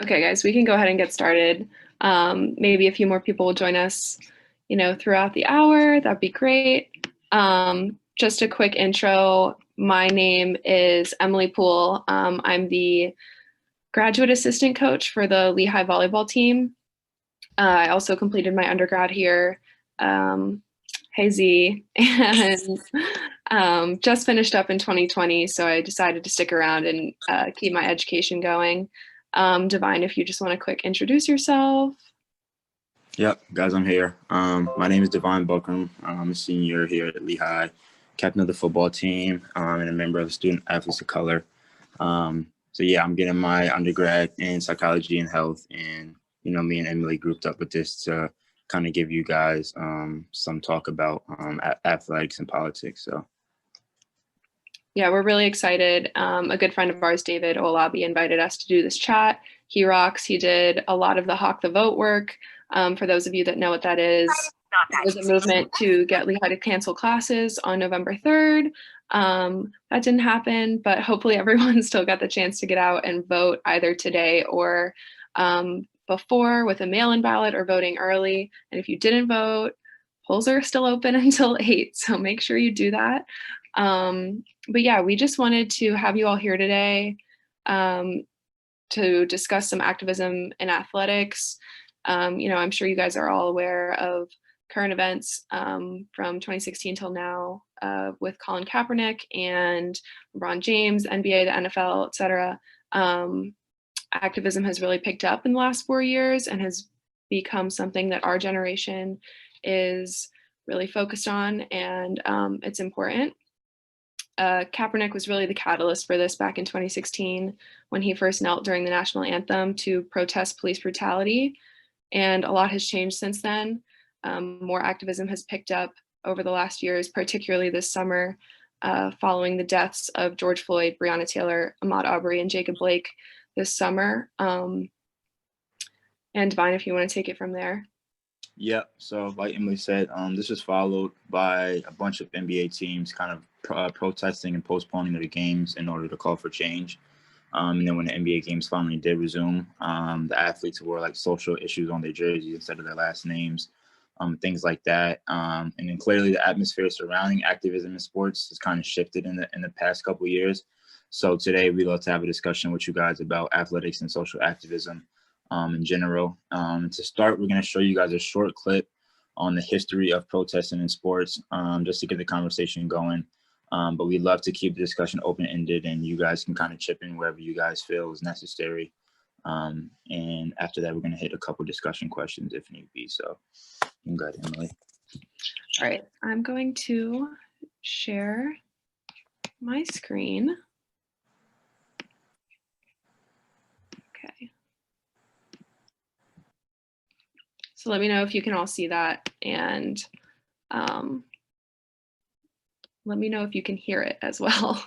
Okay, guys, we can go ahead and get started. Maybe a few more people will join us, throughout the hour. That'd be great. Just a quick intro. My name is Emily Poole. I'm the graduate assistant coach for the Lehigh volleyball team. I also completed my undergrad here. Hey Z, and just finished up in 2020, so I decided to stick around and keep my education going. Divine, if you just want to quick introduce yourself. Yep, guys, I'm here. My name is Divine Buckram. I'm a senior here at Lehigh, captain of the football team, and a member of the Student Athletes of Color. So yeah, I'm getting my undergrad in psychology and health, and me and Emily grouped up with this to kind of give you guys some talk about athletics and politics. So yeah, we're really excited. A good friend of ours, David Olabi, invited us to do this chat. He rocks. He did a lot of the Hawk the Vote work. For those of you that know what that is, it was a movement to get Lehigh to cancel classes on November 3rd. That didn't happen, but hopefully everyone still got the chance to get out and vote either today or before with a mail-in ballot or voting early. And if you didn't vote, polls are still open until 8, so make sure you do that. But yeah, we just wanted to have you all here today to discuss some activism and athletics. I'm sure you guys are all aware of current events from 2016 till now with Colin Kaepernick and LeBron James, NBA, the NFL, et cetera. Activism has really picked up in the last 4 years and has become something that our generation is really focused on, and it's important. Kaepernick was really the catalyst for this back in 2016 when he first knelt during the national anthem to protest police brutality. And a lot has changed since then. More activism has picked up over the last years, particularly this summer, following the deaths of George Floyd, Breonna Taylor, Ahmaud Arbery, and Jacob Blake this summer. And Divine, if you want to take it from there. Yeah, so like Emily said, this was followed by a bunch of NBA teams kind of protesting and postponing their games in order to call for change. And then when the NBA games finally did resume, the athletes wore like social issues on their jerseys instead of their last names, things like that. And then clearly the atmosphere surrounding activism in sports has kind of shifted in the past couple of years. So today we'd love to have a discussion with you guys about athletics and social activism in general. To start, we're going to show you guys a short clip on the history of protesting in sports, just to get the conversation going. But we'd love to keep the discussion open-ended, and you guys can kind of chip in wherever you guys feel is necessary. And after that, we're going to hit a couple discussion questions if need be. So you can go ahead, Emily. All right, I'm going to share my screen. Okay. So let me know if you can all see that, and let me know if you can hear it as well.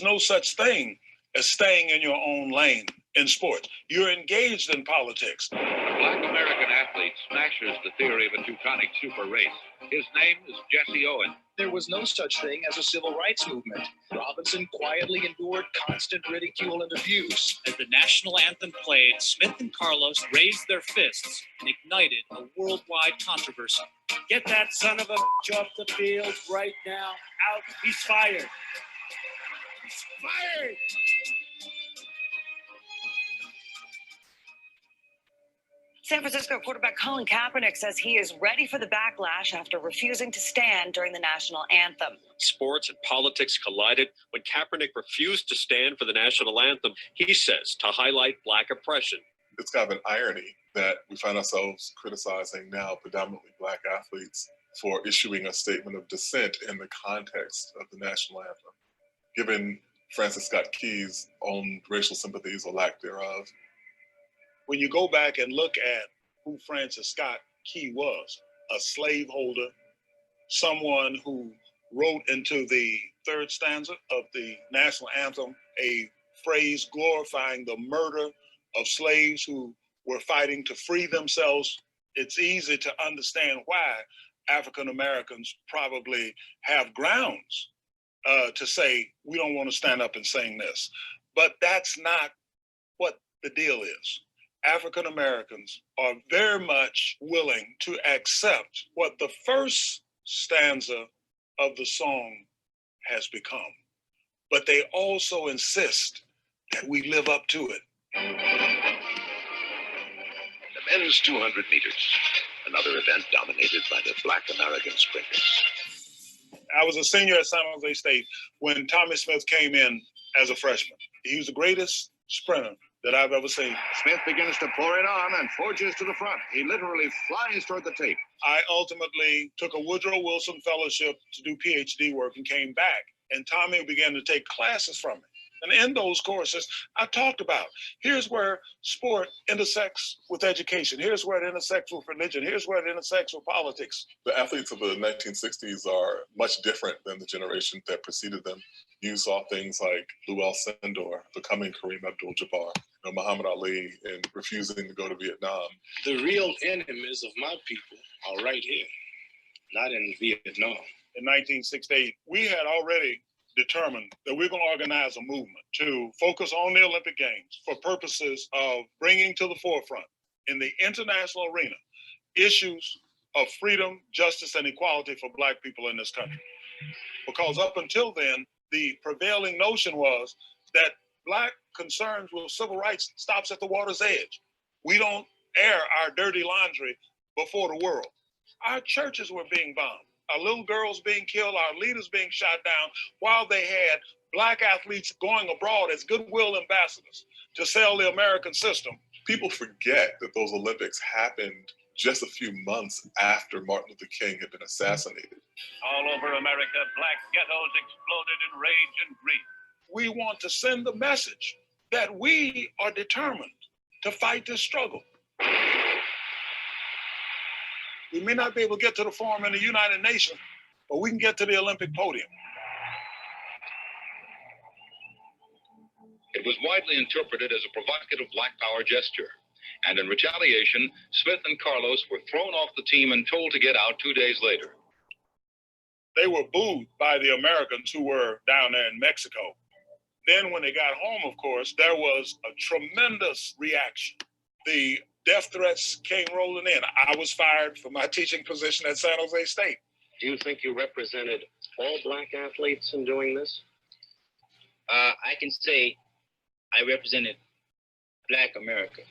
No such thing as staying in your own lane in sports. You're engaged in politics. A Black American athlete smashes the theory of a Teutonic super race. His name is Jesse Owens. There was no such thing as a civil rights movement. Robinson quietly endured constant ridicule and abuse. As the national anthem played, Smith and Carlos raised their fists and ignited a worldwide controversy. Get that son of a bitch off the field right now. Out. He's fired. He's fired. San Francisco quarterback Colin Kaepernick says he is ready for the backlash after refusing to stand during the national anthem. Sports and politics collided when Kaepernick refused to stand for the national anthem, he says, to highlight Black oppression. It's kind of an irony that we find ourselves criticizing now predominantly Black athletes for issuing a statement of dissent in the context of the national anthem. Given Francis Scott Key's own racial sympathies or lack thereof, when you go back and look at who Francis Scott Key was, a slaveholder, someone who wrote into the third stanza of the national anthem a phrase glorifying the murder of slaves who were fighting to free themselves, it's easy to understand why African Americans probably have grounds to say, we don't want to stand up and sing this. But that's not what the deal is. African Americans are very much willing to accept what the first stanza of the song has become, but they also insist that we live up to it. The men's 200 meters, another event dominated by the Black American sprinters. I was a senior at San Jose State when Tommy Smith came in as a freshman. He was the greatest sprinter that I've ever seen. Smith begins to pour it on and forges to the front. He literally flies toward the tape. I ultimately took a Woodrow Wilson fellowship to do PhD work and came back. And Tommy began to take classes from me. And in those courses, I talked about, here's where sport intersects with education. Here's where it intersects with religion. Here's where it intersects with politics. The athletes of the 1960s are much different than the generation that preceded them. You saw things like Lou Alcindor becoming Kareem Abdul-Jabbar, Muhammad Ali, and refusing to go to Vietnam. The real enemies of my people are right here, not in Vietnam. In 1968, we had already determined that we're going to organize a movement to focus on the Olympic Games for purposes of bringing to the forefront in the international arena issues of freedom, justice, and equality for Black people in this country. Because up until then, the prevailing notion was that Black concerns with civil rights stops at the water's edge. We don't air our dirty laundry before the world. Our churches were being bombed. Our little girls being killed, our leaders being shot down, while they had Black athletes going abroad as goodwill ambassadors to sell the American system. People forget that those Olympics happened just a few months after Martin Luther King had been assassinated. All over America, Black ghettos exploded in rage and grief. We want to send the message that we are determined to fight this struggle. We may not be able to get to the forum in the United Nations, but we can get to the Olympic podium. It was widely interpreted as a provocative Black power gesture. And in retaliation, Smith and Carlos were thrown off the team and told to get out 2 days later. They were booed by the Americans who were down there in Mexico. Then when they got home, of course, there was a tremendous reaction. The death threats came rolling in. I was fired from my teaching position at San Jose State. Do you think you represented all Black athletes in doing this? I can say I represented Black America.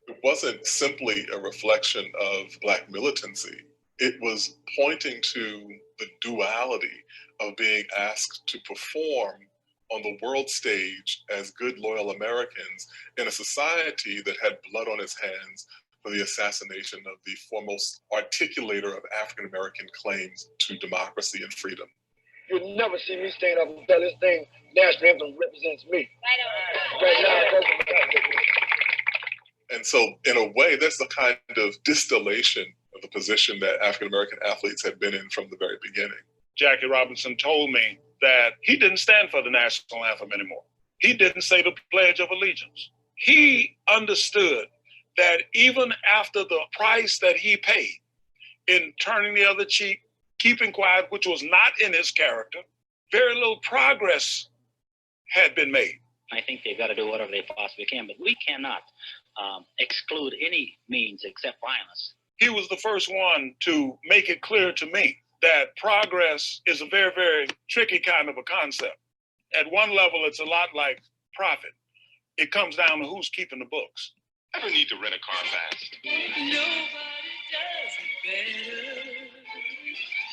It wasn't simply a reflection of Black militancy. It was pointing to the duality of being asked to perform on the world stage as good, loyal Americans in a society that had blood on its hands for the assassination of the foremost articulator of African-American claims to democracy and freedom. You'll never see me stand up and tell this thing, national anthem represents me. And so, in a way, that's the kind of distillation of the position that African-American athletes had been in from the very beginning. Jackie Robinson told me that he didn't stand for the national anthem anymore. He didn't say the Pledge of Allegiance. He understood that even after the price that he paid in turning the other cheek, keeping quiet, which was not in his character, very little progress had been made. I think they've got to do whatever they possibly can, but we cannot exclude any means except violence. He was the first one to make it clear to me that progress is a very, very tricky kind of a concept. At one level, it's a lot like profit. It comes down to who's keeping the books. Ever need to rent a car fast? Nobody does it better.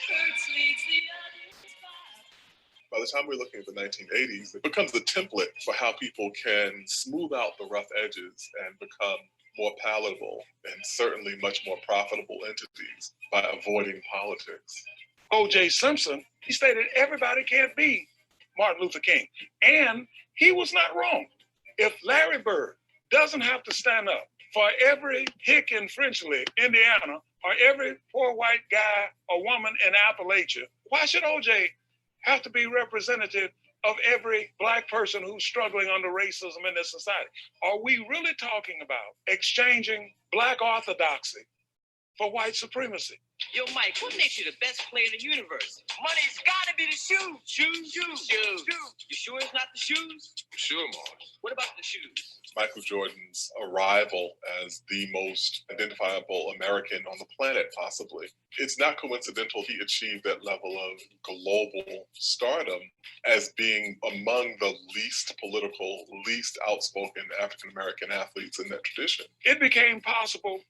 Hurts leads the others by. By the time we're looking at the 1980s, it becomes the template for how people can smooth out the rough edges and become more palatable and certainly much more profitable entities by avoiding politics. O.J. Simpson, he stated everybody can't be Martin Luther King. And he was not wrong. If Larry Bird doesn't have to stand up for every hick in Frenchley, Indiana, or every poor white guy or woman in Appalachia, why should O.J. have to be representative of every Black person who's struggling under racism in this society? Are we really talking about exchanging Black orthodoxy for white supremacy. Yo, Mike, what makes you the best player in the universe? Money's gotta be the shoes. Shoes. You sure it's not the shoes? Sure, Mars. What about the shoes? Michael Jordan's arrival as the most identifiable American on the planet, possibly. It's not coincidental he achieved that level of global stardom as being among the least political, least outspoken African-American athletes in that tradition. It became possible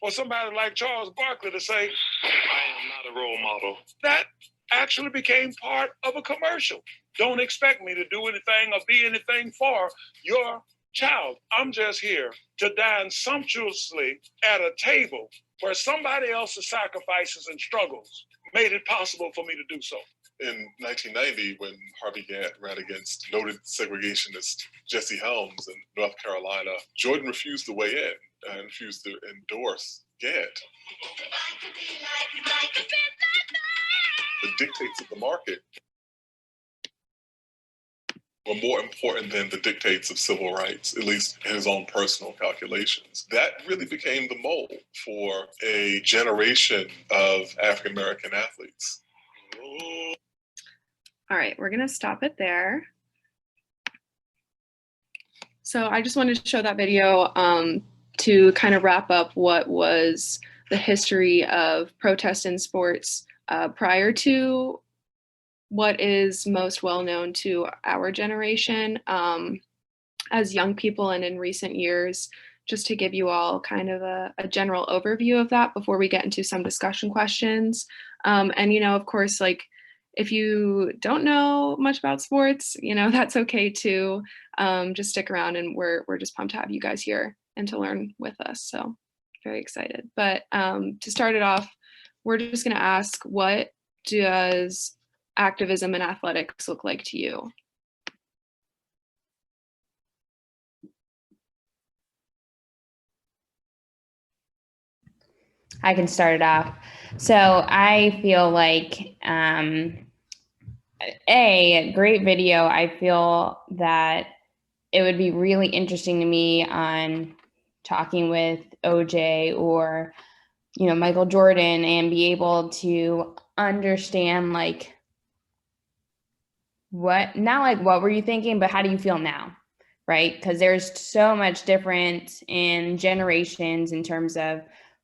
for somebody like Charles Barkley to say, I am not a role model. That actually became part of a commercial. Don't expect me to do anything or be anything for your child. I'm just here to dine sumptuously at a table where somebody else's sacrifices and struggles made it possible for me to do so. In 1990, when Harvey Gantt ran against noted segregationist Jesse Helms in North Carolina, Jordan refused to weigh in and refused to endorse Gantt. The dictates of the market were more important than the dictates of civil rights, at least in his own personal calculations. That really became the mold for a generation of African-American athletes. All right, we're gonna stop it there. So I just wanted to show that video to kind of wrap up what was the history of protest in sports prior to what is most well known to our generation as young people and in recent years, just to give you all kind of a general overview of that before we get into some discussion questions. And, you know, of course, like, if you don't know much about sports, you know, that's okay too. Just stick around, and we're just pumped to have you guys here and to learn with us. So very excited. But to start it off, we're just gonna ask, what does activism and athletics look like to you? I can start it off. So I feel like a great video. I feel that it would be really interesting to me on talking with OJ or, you know, Michael Jordan, and be able to understand like what were you thinking, but how do you feel now, right? Because there's so much difference in generations in terms of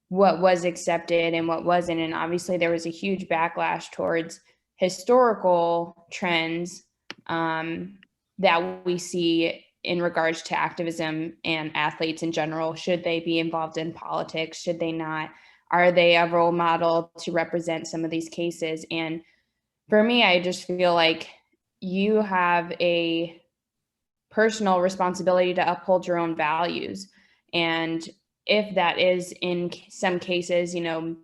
what was accepted and what wasn't. And obviously there was a huge backlash towards historical trends that we see in regards to activism and athletes in general. Should they be involved in politics? Should they not? Are they a role model to represent some of these cases? And for me, I just feel like you have a personal responsibility to uphold your own values. And if that is in some cases, you know,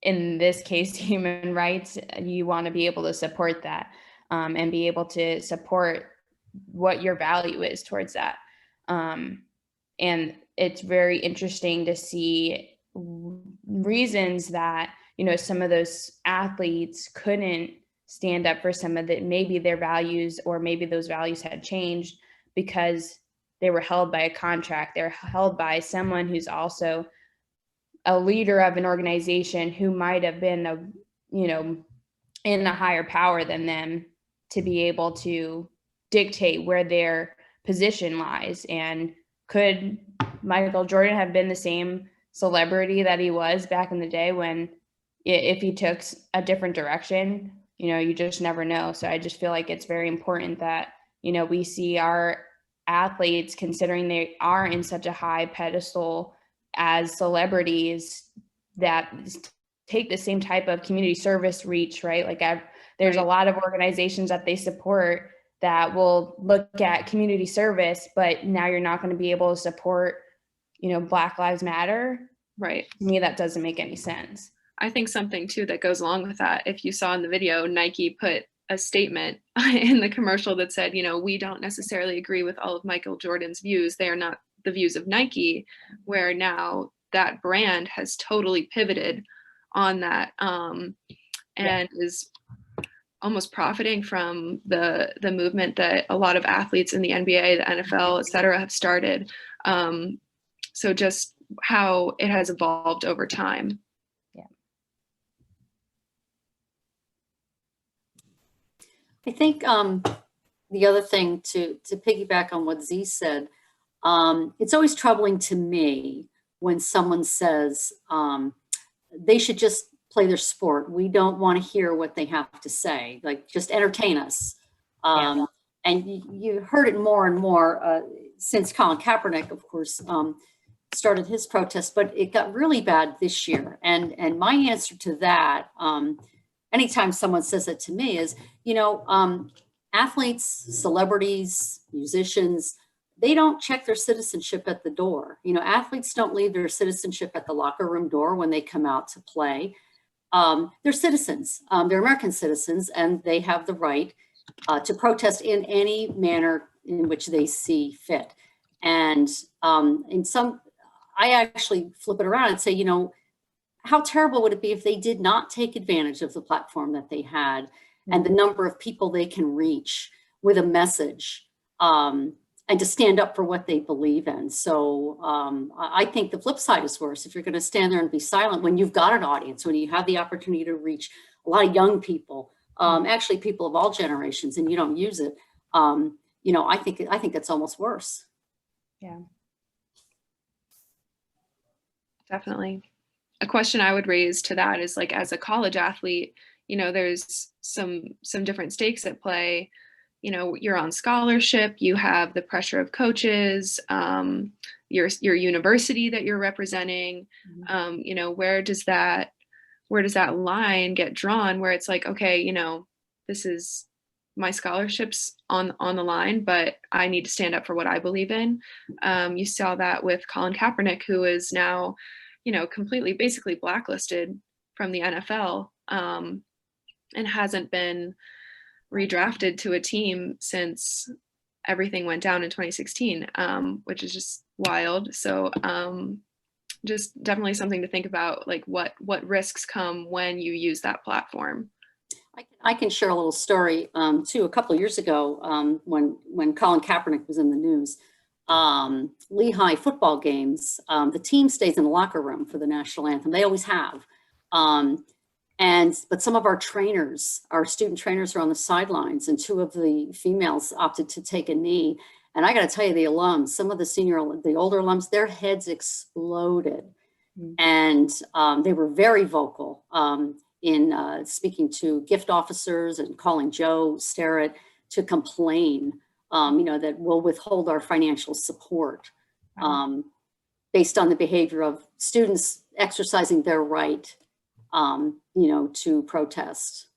in this case, human rights, you want to be able to support that and be able to support what your value is towards that. And it's very interesting to see reasons that, you know, some of those athletes couldn't stand up for some of the, maybe their values, or maybe those values had changed because they were held by a contract. They're held by someone who's also a leader of an organization who might have been in a higher power than them to be able to dictate where their position lies. And could Michael Jordan have been the same celebrity that he was back in the day when, if he took a different direction? You know, you just never know. So I just feel like it's very important that, you know, we see our athletes, considering they are in such a high pedestal as celebrities, that take the same type of community service reach, right? Like there's a lot of organizations that they support that will look at community service, but now you're not going to be able to support, you know, Black Lives Matter. Right. To me, that doesn't make any sense. I think something too that goes along with that, if you saw in the video, Nike put a statement in the commercial that said, you know, we don't necessarily agree with all of Michael Jordan's views. They are not the views of Nike, where now that brand has totally pivoted on that and is almost profiting from the movement that a lot of athletes in the NBA, the NFL, et cetera, have started. So just how it has evolved over time. I think the other thing to piggyback on what Z said, it's always troubling to me when someone says they should just play their sport. We don't want to hear what they have to say, like just entertain us. And you heard it more and more since Colin Kaepernick, of course, started his protest, but it got really bad this year. And my answer to that, anytime someone says it to me is, athletes, celebrities, musicians, they don't check their citizenship at the door. Athletes don't leave their citizenship at the locker room door when they come out to play. They're citizens, they're American citizens, and they have the right to protest in any manner in which they see fit. And I actually flip it around and say, how terrible would it be if they did not take advantage of the platform that they had and the number of people they can reach with a message and to stand up for what they believe in. So I think the flip side is worse. If you're going to stand there and be silent when you've got an audience, when you have the opportunity to reach a lot of young people, actually people of all generations, and you don't use it, I think that's almost worse. Yeah. Definitely. A question I would raise to that is, like, as a college athlete, there's some different stakes at play. You're on scholarship, you have the pressure of coaches, your university that you're representing. Where does that line get drawn where it's like, okay, this is my scholarship's on the line, but I need to stand up for what I believe in. You saw that with Colin Kaepernick, who is now, completely basically blacklisted from the NFL, and hasn't been redrafted to a team since everything went down in 2016, which is just wild. So just definitely something to think about, like what risks come when you use that platform. I can share a little story too. A couple of years ago, when Colin Kaepernick was in the news, Lehigh football games, the team stays in the locker room for the national anthem. They always have. But some of our trainers, our student trainers, are on the sidelines, and two of the females opted to take a knee. And I got to tell you, the alums, some of the older alums, their heads exploded. And they were very vocal in speaking to gift officers and calling Joe Sterrett to complain, that we'll withhold our financial support based on the behavior of students exercising their right, to protest.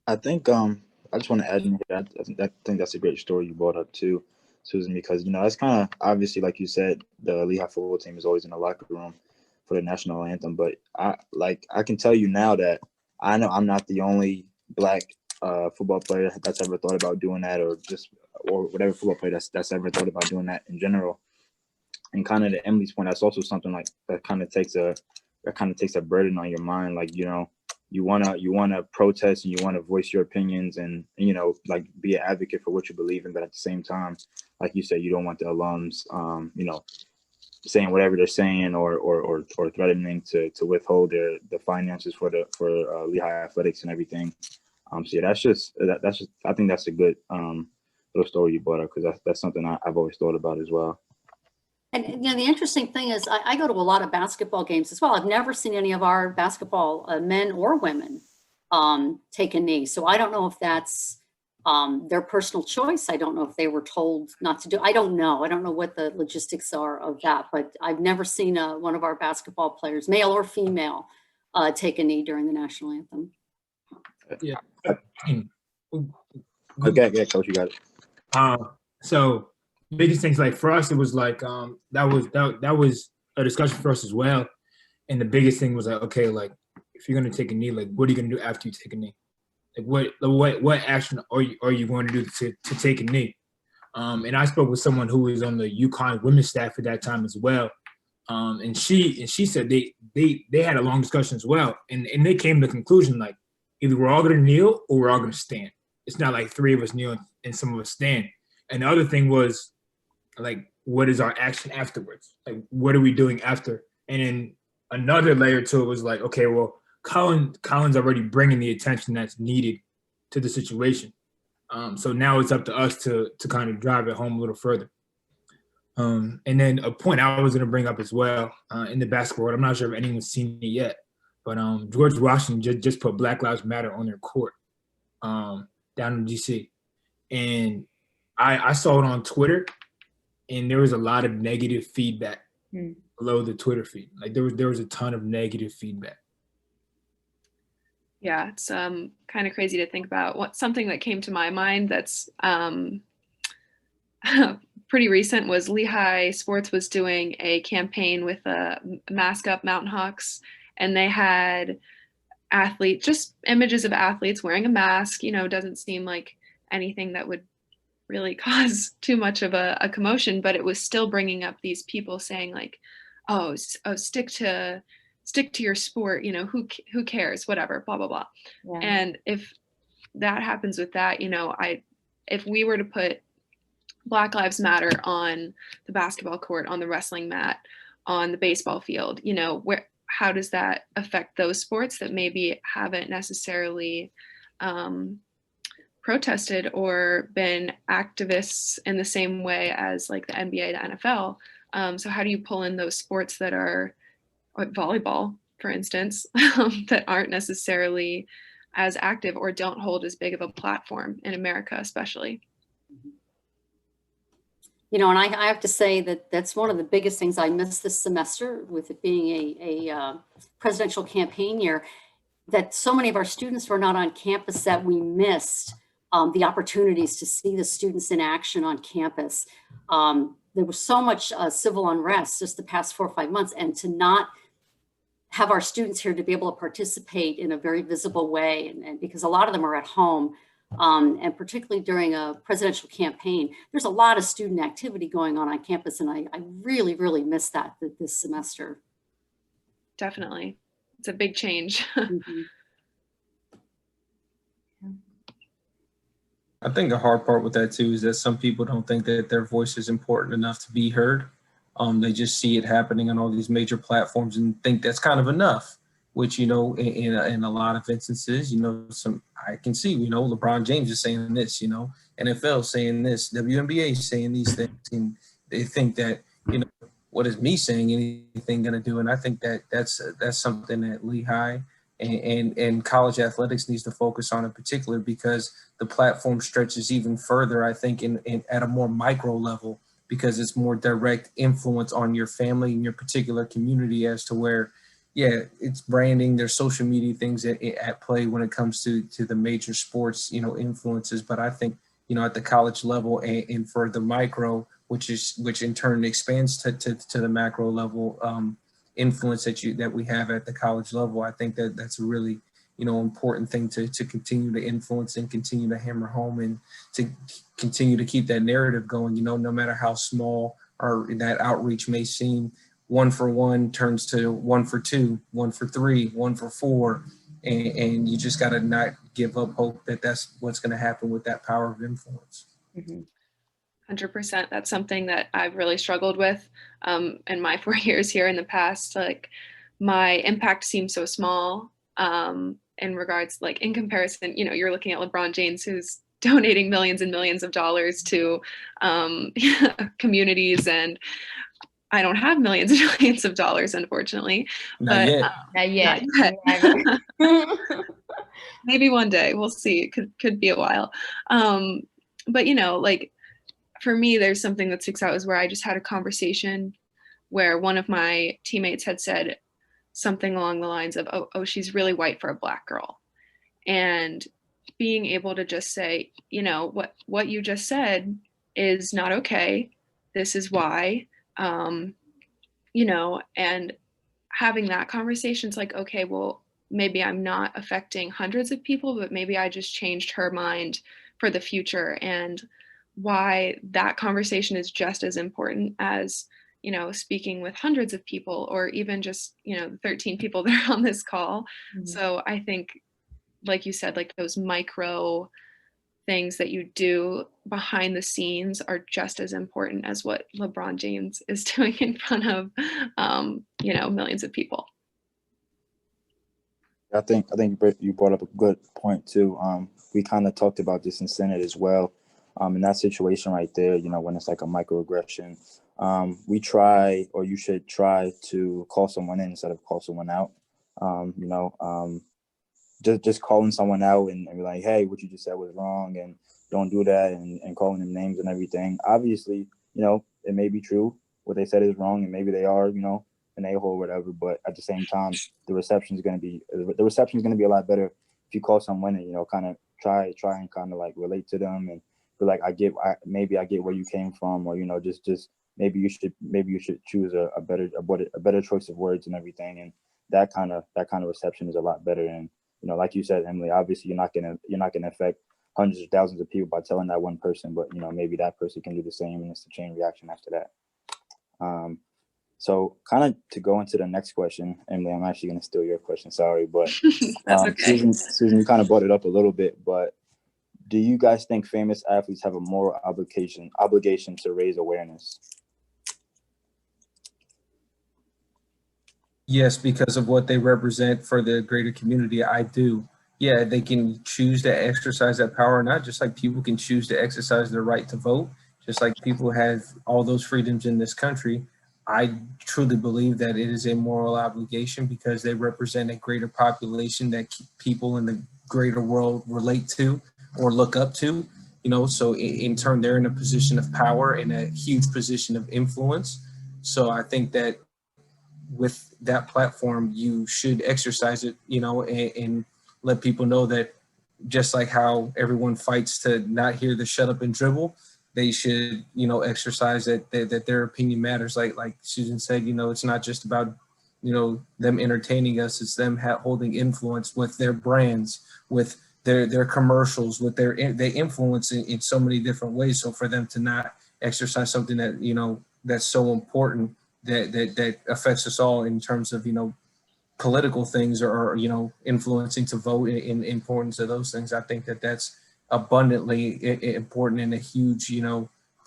I think I just want to add in here. I think that's a great story you brought up too, Susan, because that's kind of obviously, like you said, the Lehigh football team is always in the locker room for the national anthem. But I can tell you now that I know I'm not the only Black football player that's ever thought about doing that, or whatever football player that's ever thought about doing that in general. And kind of to Emily's point, that's also something like that kind of takes a burden on your mind. Like, you wanna protest and you want to voice your opinions and like be an advocate for what you believe in, but at the same time, like you said, you don't want the alums saying whatever they're saying or threatening to withhold the finances for Lehigh athletics and everything. So yeah, that's just I think that's a good little story you brought up, because that's something I've always thought about as well. And the interesting thing is, I go to a lot of basketball games as well. I've never seen any of our basketball men or women take a knee. So I don't know if that's their personal choice. I don't know if they were told not to do. I don't know. I don't know what the logistics are of that. But I've never seen one of our basketball players, male or female, take a knee during the national anthem. Yeah. Okay, Coach, you got it. So biggest things, like for us, it was like that was a discussion for us as well. And the biggest thing was like, okay, like if you're gonna take a knee, like what are you gonna do after you take a knee? Like what action are you going to do to take a knee? And I spoke with someone who was on the UConn women's staff at that time as well. And she said they had a long discussion as well, and they came to the conclusion, like, either we're all gonna kneel or we're all gonna stand. it's not like 3 of us kneel and some of us stand. And the other thing was, like, what is our action afterwards? Like, what are we doing after? And then another layer to it was like, okay, well, Colin's already bringing the attention that's needed to the situation. So now it's up to us to kind of drive it home a little further. And then a point I was going to bring up as well in the basketball world, I'm not sure if anyone's seen it yet, but George Washington just put Black Lives Matter on their court down in DC. And I saw it on Twitter, and there was a lot of negative feedback below the Twitter feed. Like there was a ton of negative feedback. Yeah, it's kind of crazy to think about. Something that came to my mind that's pretty recent was Lehigh Sports was doing a campaign with Mask Up Mountain Hawks, and they had athletes, just images of athletes wearing a mask. You know, doesn't seem like anything that would really cause too much of a commotion, but it was still bringing up these people saying like, oh, stick to your sport, you know, who cares, whatever, blah, blah, blah. Yeah. And if that happens with that, you know, if we were to put Black Lives Matter on the basketball court, on the wrestling mat, on the baseball field, you know, how does that affect those sports that maybe haven't necessarily protested or been activists in the same way as like the NBA, the NFL? So how do you pull in those sports that are, like volleyball, for instance, that aren't necessarily as active or don't hold as big of a platform in America, especially? You know, and I have to say that that's one of the biggest things I missed this semester, with it being a presidential campaign year, that so many of our students were not on campus, that we missed the opportunities to see the students in action on campus. There was so much civil unrest just the past 4 or 5 months, and to not have our students here to be able to participate in a very visible way, and because a lot of them are at home, and particularly during a presidential campaign, there's a lot of student activity going on campus, and I really, really missed that this semester. Definitely. It's a big change. Mm-hmm. I think the hard part with that too is that some people don't think that their voice is important enough to be heard. They just see it happening on all these major platforms and think that's kind of enough, which, you know, in a lot of instances, you know, I can see, you know, LeBron James is saying this, you know, NFL saying this, WNBA saying these things, and they think that, you know, what is me saying anything going to do? And I think that that's something that Lehigh and college athletics needs to focus on in particular, because the platform stretches even further, I think, in at a more micro level, because it's more direct influence on your family and your particular community, as to where, yeah, it's branding, there's social media things at play when it comes to the major sports, you know, influences. But I think, you know, at the college level and for the micro, which in turn expands to the macro level influence that we have at the college level, I think that's a really, you know, important thing to continue to influence and continue to hammer home, and to continue to keep that narrative going, you know, no matter how small or that outreach may seem. 1 for 1 turns to 1 for 2, 1 for 3, 1 for 4. And you just got to not give up hope that that's what's going to happen with that power of influence. Mm-hmm. 100%. That's something that I've really struggled with in my 4 years here in the past. Like, my impact seems so small in regards, like, in comparison, you know, you're looking at LeBron James, who's donating millions and millions of dollars to communities, and I don't have millions and millions of dollars, unfortunately. Not yet. Not yet. Maybe one day, we'll see. It could be a while. But, you know, like, for me, there's something that sticks out is where I just had a conversation where one of my teammates had said something along the lines of, oh, she's really white for a Black girl. And being able to just say, you know, what you just said is not okay. This is why, you know, and having that conversation, it's like, okay, well, maybe I'm not affecting hundreds of people, but maybe I just changed her mind for the future. And why that conversation is just as important as, you know, speaking with hundreds of people, or even just, you know, 13 people that are on this call. Mm-hmm. So I think, like you said, like, those micro things that you do behind the scenes are just as important as what LeBron James is doing in front of, millions of people. I think you brought up a good point too. We kind of talked about this in Senate as well. In that situation right there, when it's like a microaggression, we try, or you should try to call someone in instead of call someone out. Just calling someone out and be like, hey, what you just said was wrong, and don't do that, and calling them names and everything. Obviously, it may be true. What they said is wrong, and maybe they are, an a-hole or whatever. But at the same time, the reception is going to be a lot better if you call someone and, kind of try and kind of like relate to them and be like, I get where you came from, or, just maybe you should choose a better choice of words and everything. And that kind of reception is a lot better. And, like you said, Emily, obviously you're not gonna affect hundreds of thousands of people by telling that one person, but maybe that person can do the same, and it's a chain reaction after that. So kind of to go into the next question, Emily, I'm actually gonna steal your question, sorry, but That's okay. Susan, you kind of brought it up a little bit, but do you guys think famous athletes have a moral obligation to raise awareness? Yes, because of what they represent for the greater community, I do. Yeah, they can choose to exercise that power or not, just like people can choose to exercise their right to vote, just like people have all those freedoms in this country. I truly believe that it is a moral obligation because they represent a greater population that people in the greater world relate to or look up to, so in turn, they're in a position of power and a huge position of influence. So I think that with that platform, you should exercise it, and let people know that just like how everyone fights to not hear the shut up and dribble, they should, exercise that their opinion matters. Like Susan said, it's not just about, them entertaining us, it's them holding influence with their brands, with their commercials, with they influence in so many different ways. So for them to not exercise something that, that's so important, that affects us all in terms of, political things or influencing to vote in importance of those things. I think that's abundantly important and a huge,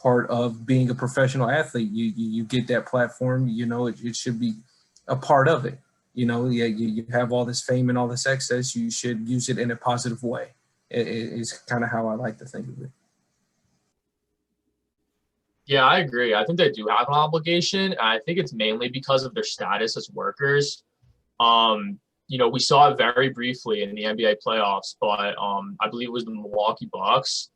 part of being a professional athlete. You get that platform, it should be a part of it. You have all this fame and all this access, you should use it in a positive way. Is kind of how I like to think of it. Yeah, I agree. I think they do have an obligation. I think it's mainly because of their status as workers. We saw it very briefly in the NBA playoffs, but I believe it was the Milwaukee Bucks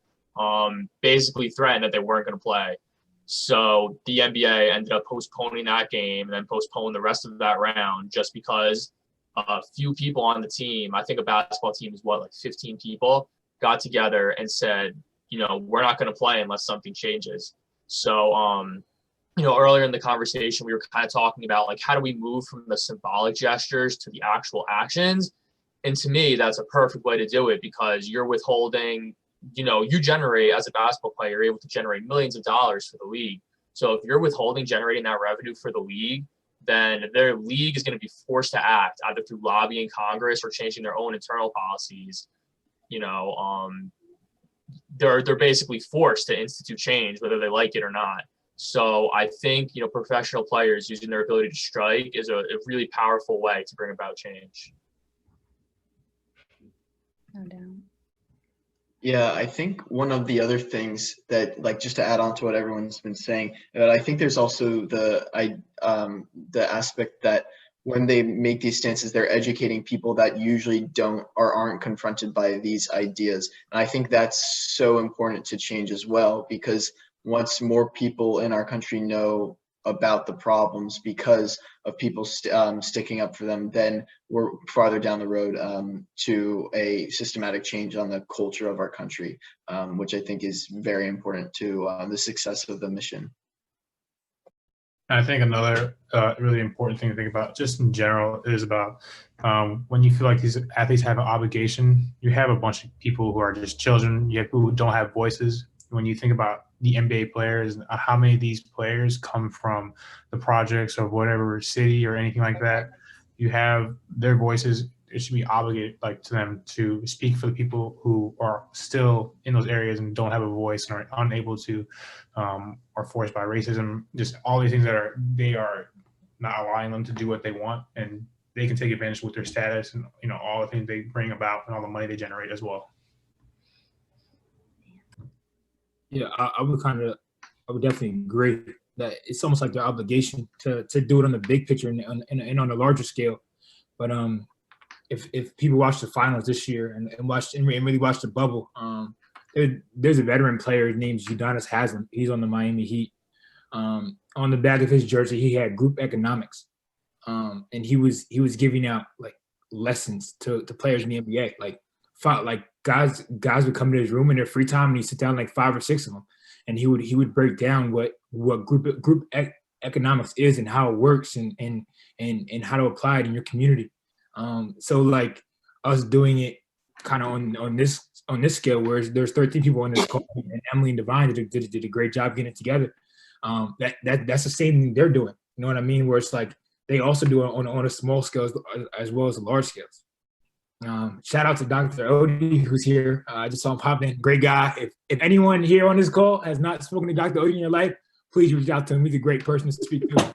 basically threatened that they weren't going to play. So the NBA ended up postponing that game and then postponed the rest of that round just because a few people on the team, I think a basketball team is 15 people, got together and said, we're not going to play unless something changes. So, earlier in the conversation, we were kind of talking about how do we move from the symbolic gestures to the actual actions? And to me, that's a perfect way to do it because you're withholding, you generate as a basketball player, you're able to generate millions of dollars for the league. So if you're withholding generating that revenue for the league, then their league is going to be forced to act either through lobbying Congress or changing their own internal policies. They're basically forced to institute change, whether they like it or not. So I think, professional players using their ability to strike is a really powerful way to bring about change. No doubt. Yeah, I think one of the other things that, just to add on to what everyone's been saying, but I think there's also the aspect that when they make these stances, they're educating people that usually don't or aren't confronted by these ideas. And I think that's so important to change as well, because once more people in our country know about the problems because of people sticking up for them, then we're farther down the road to a systematic change on the culture of our country, which I think is very important to the success of the mission. I think another really important thing to think about just in general is about when you feel like these athletes have an obligation, you have a bunch of people who are just children, you have people who don't have voices. When you think about the NBA players, how many of these players come from the projects of whatever city or anything like that, you have their voices it should be obligated like to them to speak for the people who are still in those areas and don't have a voice and are unable to, or forced by racism, just all these things that they are not allowing them to do what they want, and they can take advantage with their status and, you know, all the things they bring about and all the money they generate as well. Yeah, I would definitely agree that it's almost like their obligation to do it on the big picture and on a larger scale. But if people watch the finals this year and really watch the bubble, there's a veteran player named Udonis Haslem. He's on the Miami Heat. On the back of his jersey, he had group economics, and he was giving out like lessons to players in the NBA. Like guys would come to his room in their free time, and he'd sit down like 5 or 6 of them, and he would break down what group economics is and how it works and how to apply it in your community. So like us doing it kind of on this scale, where there's 13 people on this call, and Emily and Divine did a great job getting it together. That's the same thing they're doing. You know what I mean? Where it's like they also do it on a small scale as well as the large scales. Shout out to Dr. Odie, who's here. I just saw him pop in. Great guy. If anyone here on this call has not spoken to Dr. Odie in your life, please reach out to him. He's a great person to speak to.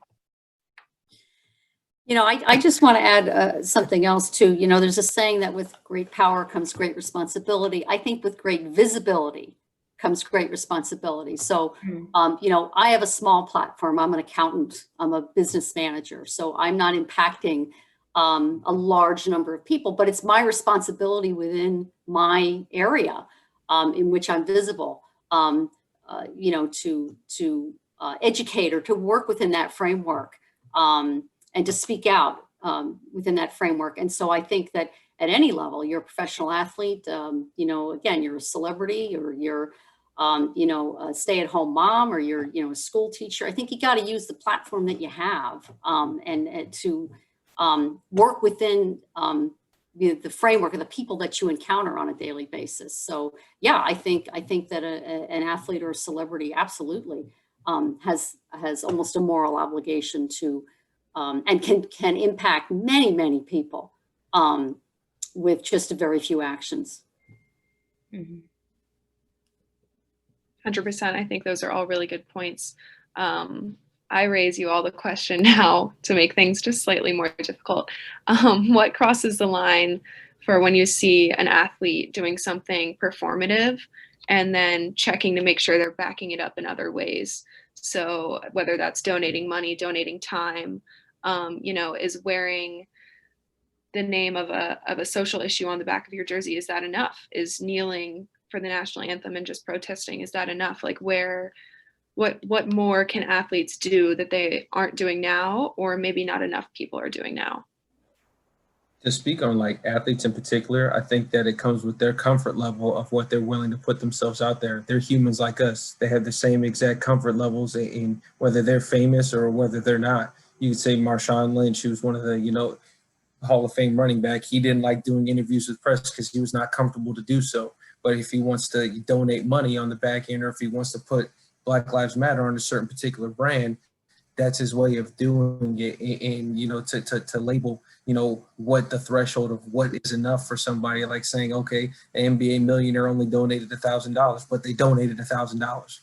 You know, I just want to add something else too. You know, there's a saying that with great power comes great responsibility. I think with great visibility comes great responsibility. So, you know, I have a small platform. I'm an accountant. I'm a business manager. So I'm not impacting a large number of people, but it's my responsibility within my area in which I'm visible, you know, to educate or to work within that framework and to speak out within that framework. And so I think that at any level, you're a professional athlete, you know, again, you're a celebrity, or you're you know, a stay-at-home mom, or you're, you know, a school teacher. I think you got to use the platform that you have and to work within the framework of the people that you encounter on a daily basis. So yeah, I think that an athlete or a celebrity absolutely has almost a moral obligation to and can impact many people with just a very few actions. 100%. I think those are all really good points. I raise you all the question now to make things just slightly more difficult. What crosses the line for when you see an athlete doing something performative and then checking to make sure they're backing it up in other ways? So whether that's donating money, donating time, you know, is wearing the name of a social issue on the back of your jersey, is that enough? Is kneeling for the national anthem and just protesting, is that enough? Like what more can athletes do that they aren't doing now, or maybe not enough people are doing now? To speak on like athletes in particular, I think that it comes with their comfort level of what they're willing to put themselves out there. They're humans like us. They have the same exact comfort levels in whether they're famous or whether they're not. You could say Marshawn Lynch, who's one of the, you know, Hall of Fame running back. He didn't like doing interviews with press because he was not comfortable to do so. But if he wants to donate money on the back end, or if he wants to put Black Lives Matter on a certain particular brand, that's his way of doing it. And, you know, to label, you know, what the threshold of what is enough for somebody, like saying, okay, an NBA millionaire only donated $1,000, but they donated $1,000.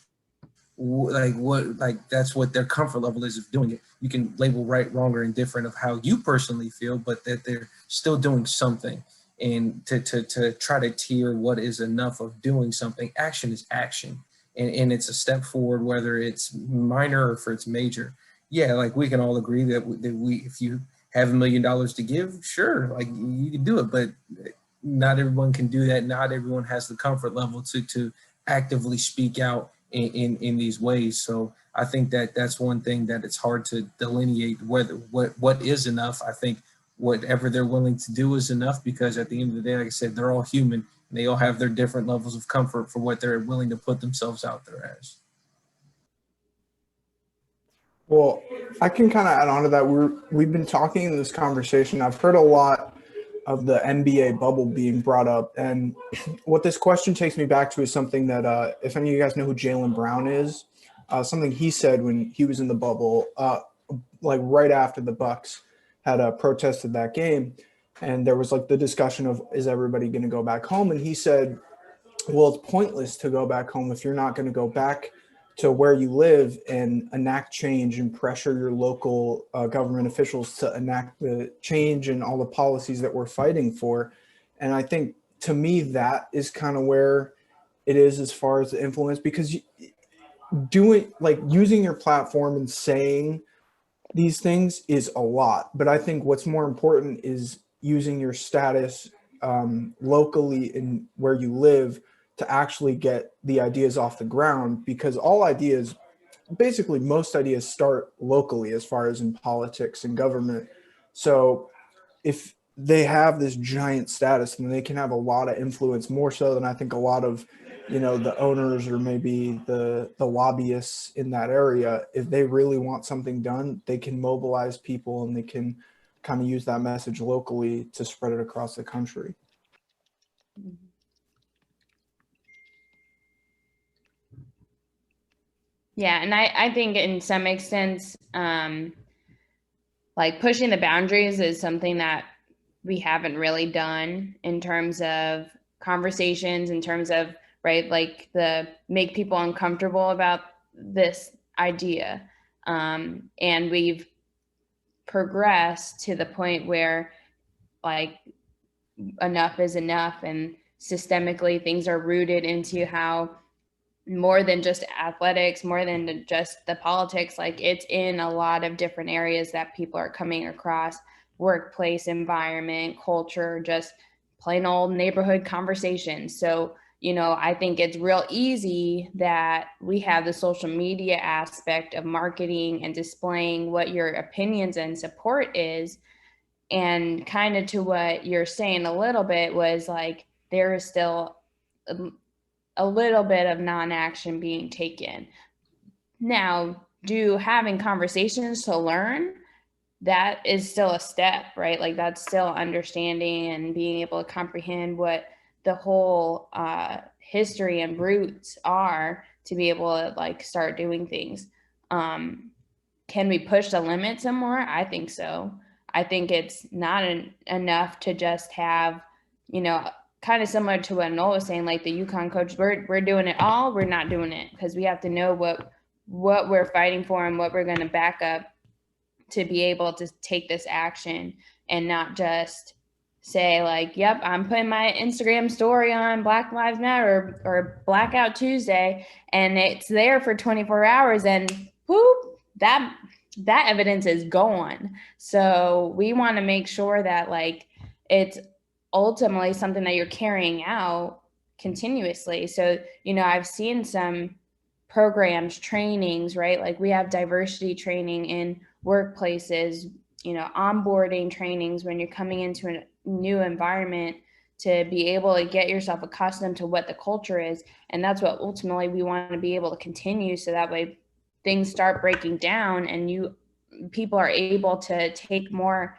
Like what, like that's what their comfort level is of doing it. You can label right, wrong, or indifferent of how you personally feel, but that they're still doing something. And to try to tier what is enough of doing something, action is action. And it's a step forward, whether it's minor or if it's major. Yeah, like we can all agree that we if you have $1 million to give, sure, like you can do it, but not everyone can do that. Not everyone has the comfort level to actively speak out in these ways. So I think that that's one thing that it's hard to delineate whether what is enough. I think whatever they're willing to do is enough, because at the end of the day, like I said, they're all human and they all have their different levels of comfort for what they're willing to put themselves out there as. Well, I can kind of add on to that. We've been talking in this conversation. I've heard a lot of the NBA bubble being brought up. And what this question takes me back to is something that, if any of you guys know who Jaylen Brown is, something he said when he was in the bubble, like right after the Bucks had protested that game. And there was like the discussion of, is everybody going to go back home? And he said, well, it's pointless to go back home if you're not going to go back to where you live and enact change and pressure your local government officials to enact the change and all the policies that we're fighting for. And I think, to me, that is kind of where it is as far as the influence, because doing, like, using your platform and saying these things is a lot. But I think what's more important is using your status locally in where you live to actually get the ideas off the ground, because all ideas, basically most ideas, start locally as far as in politics and government. So if they have this giant status, then they can have a lot of influence, more so than I think a lot of, you know, the owners or maybe the lobbyists in that area. If they really want something done, they can mobilize people and they can kind of use that message locally to spread it across the country. Yeah, and I think in some extent, like pushing the boundaries is something that we haven't really done in terms of conversations, in terms of, right, like the make people uncomfortable about this idea. And we've progressed to the point where like enough is enough, and systemically things are rooted into how more than just athletics, more than just the politics, like it's in a lot of different areas that people are coming across: workplace environment, culture, just plain old neighborhood conversations. So, you know, I think it's real easy that we have the social media aspect of marketing and displaying what your opinions and support is. And kind of to what you're saying a little bit was like, there is still a little bit of non-action being taken. Now, having conversations to learn, that is still a step, right? Like that's still understanding and being able to comprehend what the whole history and roots are to be able to like start doing things. Can we push the limit some more? I think so. I think it's not enough to just have, you know, kind of similar to what Noel was saying, like the UConn coach, we're doing it all, we're not doing it, because we have to know what we're fighting for and what we're going to back up to be able to take this action, and not just say like, yep, I'm putting my Instagram story on Black Lives Matter or Blackout Tuesday, and it's there for 24 hours and whoop, that evidence is gone. So we want to make sure that like it's ultimately something that you're carrying out continuously. So, you know, I've seen some programs, trainings, right? Like we have diversity training in workplaces, you know, onboarding trainings when you're coming into a new environment to be able to get yourself accustomed to what the culture is. And that's what ultimately we want to be able to continue, so that way things start breaking down and people are able to take more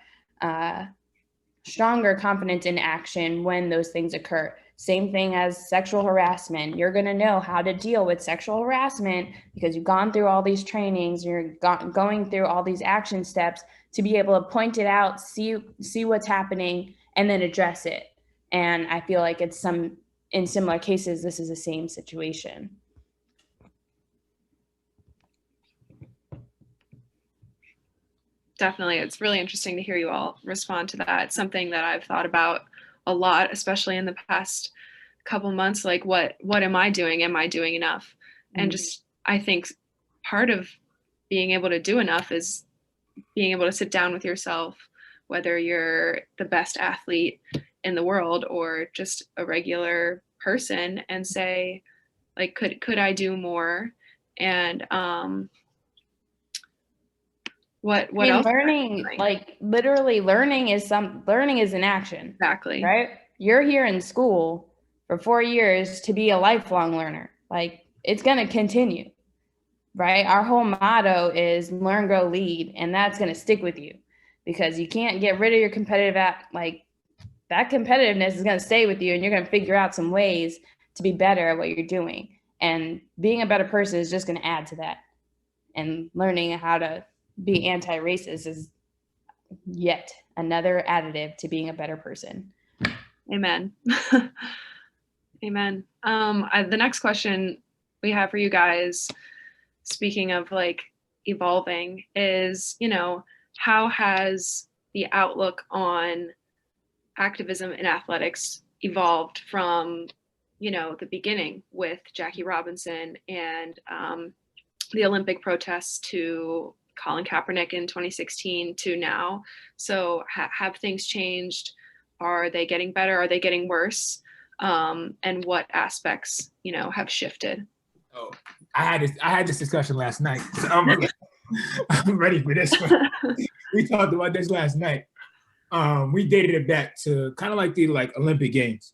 stronger confidence in action when those things occur. Same thing as sexual harassment. You're going to know how to deal with sexual harassment because you've gone through all these trainings, you're going through all these action steps to be able to point it out, see what's happening, and then address it. And I feel like in similar cases, this is the same situation. Definitely. It's really interesting to hear you all respond to that. It's something that I've thought about a lot, especially in the past couple months. Like, what am I doing? Am I doing enough? And just, I think part of being able to do enough is being able to sit down with yourself, whether you're the best athlete in the world or just a regular person, and say, like, could I do more? And what else? Learning, like literally learning is an action. Exactly. Right? You're here in school for 4 years to be a lifelong learner. Like it's going to continue, right? Our whole motto is learn, grow, lead. And that's going to stick with you because you can't get rid of your like that competitiveness is going to stay with you, and you're going to figure out some ways to be better at what you're doing. And being a better person is just going to add to that. And learning how to be anti-racist is yet another additive to being a better person. Amen. Amen. The next question we have for you guys, speaking of like evolving, is, you know, how has the outlook on activism in athletics evolved from, you know, the beginning with Jackie Robinson and the Olympic protests to Colin Kaepernick in 2016 to now? So have things changed? Are they getting better? Are they getting worse? And what aspects, you know, have shifted? Oh, I had this discussion last night. So I'm ready for this one. We talked about this last night. We dated it back to kind of like the Olympic Games,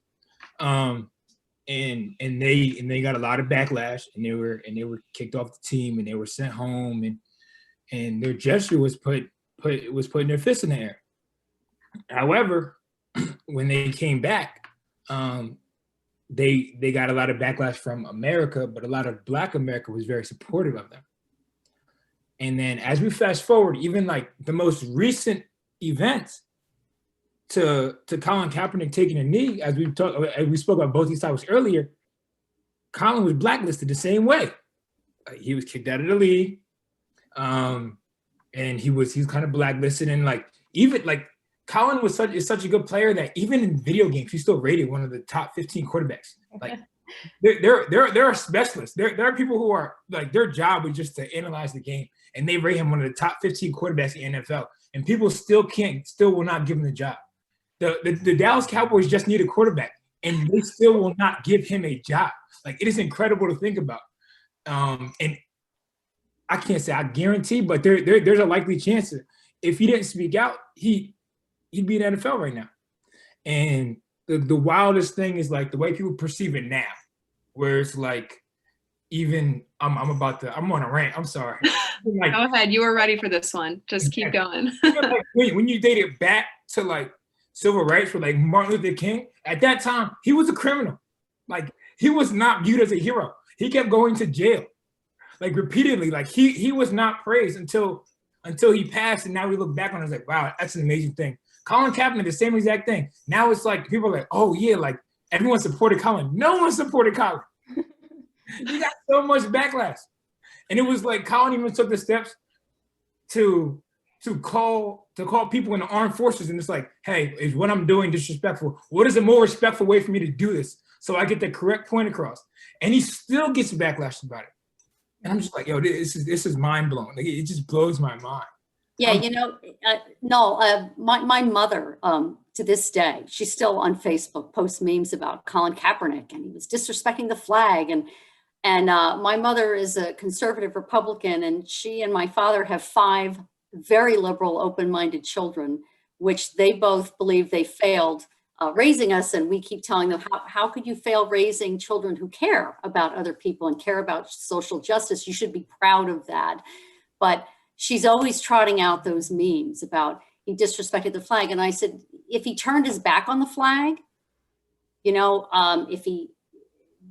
and they got a lot of backlash, and they were kicked off the team, and they were sent home, and their gesture was putting their fist in the air. However, when they came back, they got a lot of backlash from America, but a lot of Black America was very supportive of them. And then as we fast forward, even like the most recent events to Colin Kaepernick taking a knee, as we spoke about both these topics earlier, Colin was blacklisted the same way. He was kicked out of the league, and he was kind of blacklisted, and like even like Colin is such a good player that even in video games he's still rated one of the top 15 quarterbacks. Like there are specialists. There are people who are like their job is just to analyze the game, and they rate him one of the top 15 quarterbacks in the NFL, and people still will not give him the job. The Dallas Cowboys just need a quarterback, and they still will not give him a job. Like, it is incredible to think about. And I can't say I guarantee, but there's a likely chance that if he didn't speak out, he'd be in the NFL right now. And the wildest thing is like the way people perceive it now, where it's like, even I'm on a rant. I'm sorry. Like, go ahead. You were ready for this one. Just keep going. Like, when you date it back to like civil rights for like Martin Luther King, at that time he was a criminal. Like, he was not viewed as a hero. He kept going to jail, like repeatedly. Like he was not praised until he passed, and now we look back on it, it's like, wow, that's an amazing thing. Colin Kaepernick, the same exact thing. Now it's like people are like, oh yeah, like everyone supported Colin. No one supported Colin. He got so much backlash, and it was like Colin even took the steps to call people in the armed forces, and it's like, hey, is what I'm doing disrespectful? What is a more respectful way for me to do this so I get the correct point across? And he still gets backlash about it, and I'm just like, yo, this is mind blowing. Like, it just blows my mind. Yeah, you know, my mother, to this day, she's still on Facebook, posts memes about Colin Kaepernick, and he was disrespecting the flag. And my mother is a conservative Republican, and she and my father have 5 very liberal, open-minded children, which they both believe they failed raising us. And we keep telling them, how could you fail raising children who care about other people and care about social justice? You should be proud of that. But she's always trotting out those memes about he disrespected the flag. And I said, if he turned his back on the flag, you know,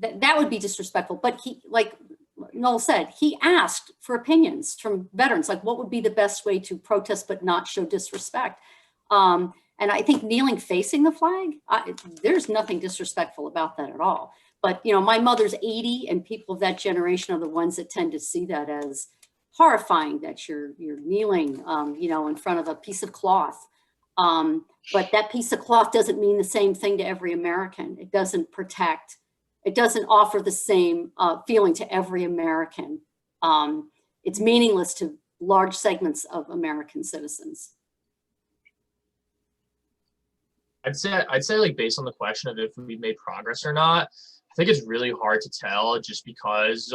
that would be disrespectful. But he, like Noel said, he asked for opinions from veterans, like what would be the best way to protest but not show disrespect. And I think kneeling facing the flag, there's nothing disrespectful about that at all. But, you know, my mother's 80, and people of that generation are the ones that tend to see that as horrifying, that you're kneeling, you know, in front of a piece of cloth. But that piece of cloth doesn't mean the same thing to every American. It doesn't protect, it doesn't offer the same feeling to every American. It's meaningless to large segments of American citizens. I'd say like, based on the question of if we made progress or not, I think it's really hard to tell, just because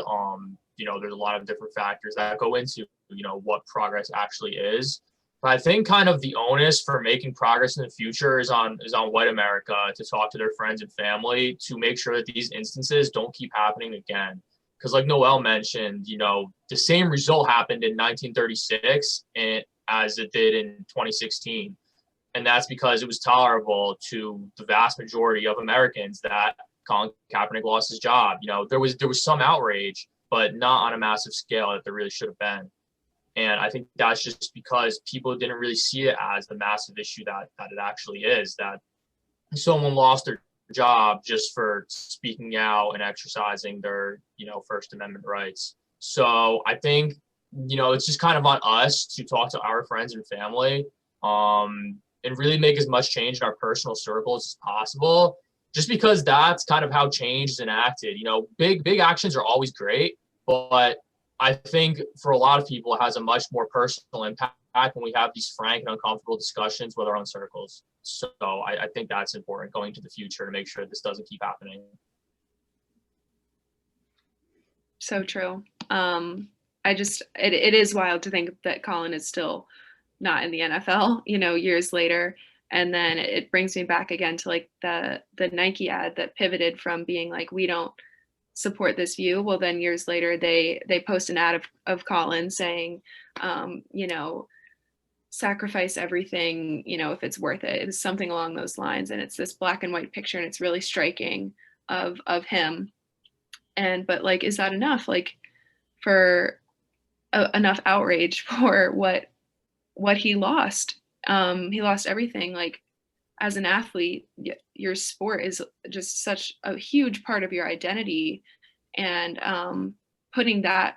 you know, there's a lot of different factors that go into, you know, what progress actually is. But I think kind of the onus for making progress in the future is on white America to talk to their friends and family to make sure that these instances don't keep happening again. Because like Noel mentioned, you know, the same result happened in 1936 as it did in 2016. And that's because it was tolerable to the vast majority of Americans that Colin Kaepernick lost his job. You know, there was some outrage, but not on a massive scale that there really should have been. And I think that's just because people didn't really see it as the massive issue that it actually is, that someone lost their job just for speaking out and exercising their, First Amendment rights. So I think, it's just kind of on us to talk to our friends and family, and really make as much change in our personal circles as possible, just because that's kind of how change is enacted. Big actions are always great, but I think for a lot of people, it has a much more personal impact when we have these frank and uncomfortable discussions with our own circles. So I think that's important going to the future to make sure this doesn't keep happening. So true. It is wild to think that Colin is still not in the NFL, years later. And then it brings me back again to like the Nike ad that pivoted from being like, we don't support this view. Well, then years later, they post an ad of Colin saying, sacrifice everything, if it's worth it. It's something along those lines. And it's this black and white picture, and it's really striking of him. But like, is that enough? Like, for enough outrage for what he lost? He lost everything. Like, as an athlete, your sport is just such a huge part of your identity, and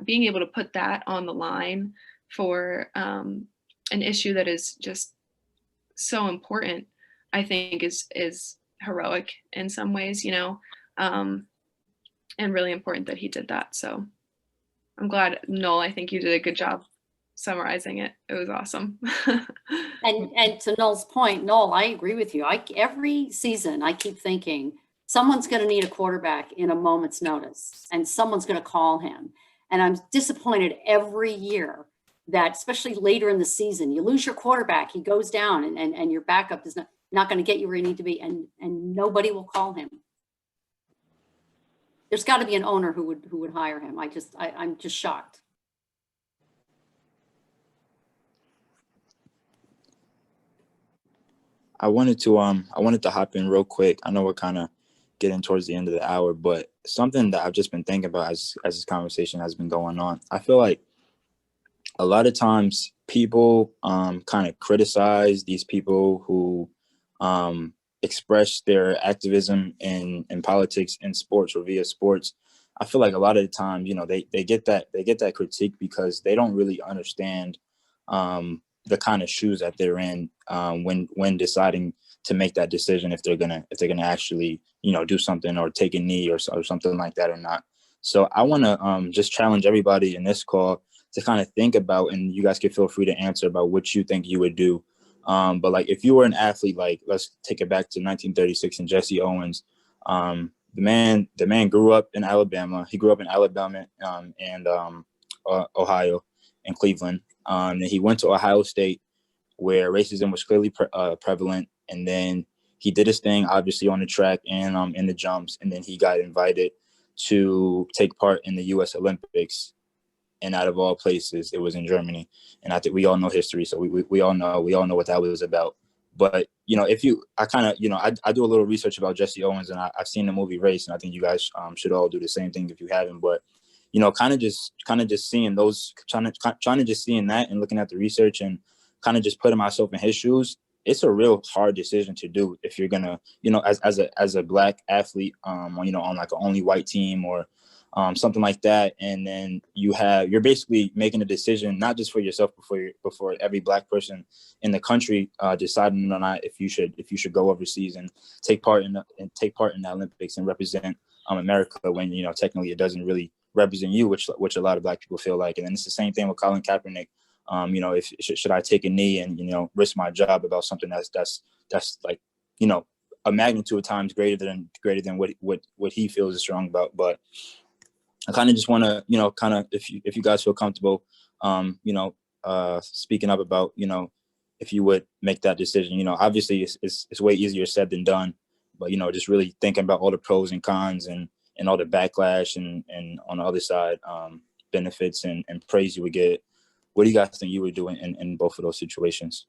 being able to put that on the line for an issue that is just so important, I think is heroic in some ways, and really important that he did that. So I'm glad, Noel, I think you did a good job summarizing it. It was awesome. And to Noel's point, Noel, I agree with you. Every season I keep thinking someone's going to need a quarterback in a moment's notice, and someone's going to call him. And I'm disappointed every year that, especially later in the season, you lose your quarterback, he goes down, and your backup is not going to get you where you need to be, and nobody will call him. There's got to be an owner who would hire him. I'm just shocked. I wanted to hop in real quick. I know we're kind of getting towards the end of the hour, but something that I've just been thinking about as this conversation has been going on, I feel like a lot of times people kind of criticize these people who express their activism in politics in sports or via sports. I feel like a lot of the time, they get that critique because they don't really understand the kind of shoes that they're in when deciding to make that decision, if they're gonna actually do something or take a knee or something like that or not. So I want to just challenge everybody in this call to kind of think about, and you guys can feel free to answer about what you think you would do. But like, if you were an athlete, like let's take it back to 1936 and Jesse Owens. The man grew up in Alabama. He grew up in Alabama and Ohio and Cleveland. And he went to Ohio State, where racism was clearly prevalent. And then he did his thing, obviously, on the track and in the jumps. And then he got invited to take part in the U.S. Olympics. And out of all places, it was in Germany. And I think we all know history, so we all know what that was about. But I do a little research about Jesse Owens, and I've seen the movie Race, and I think you guys should all do the same thing if you haven't. But kind of just seeing those, trying to just seeing that and looking at the research and kind of just putting myself in his shoes. It's a real hard decision to do if you're gonna, as a black athlete, on like an only white team or something like that, and then you're basically making a decision not just for yourself, but for every black person in the country, deciding or not if you should go overseas and take part in the Olympics and represent America when technically it doesn't really represent you, which a lot of black people feel like. And then it's the same thing with Colin Kaepernick. Should I take a knee and risk my job about something that's like a magnitude of times greater than what he feels is strong about. But I kind of just want to if you guys feel comfortable speaking up about if you would make that decision. Obviously it's way easier said than done, but just really thinking about all the pros and cons and all the backlash and on the other side benefits and praise you would get. What do you guys think you would do in both of those situations?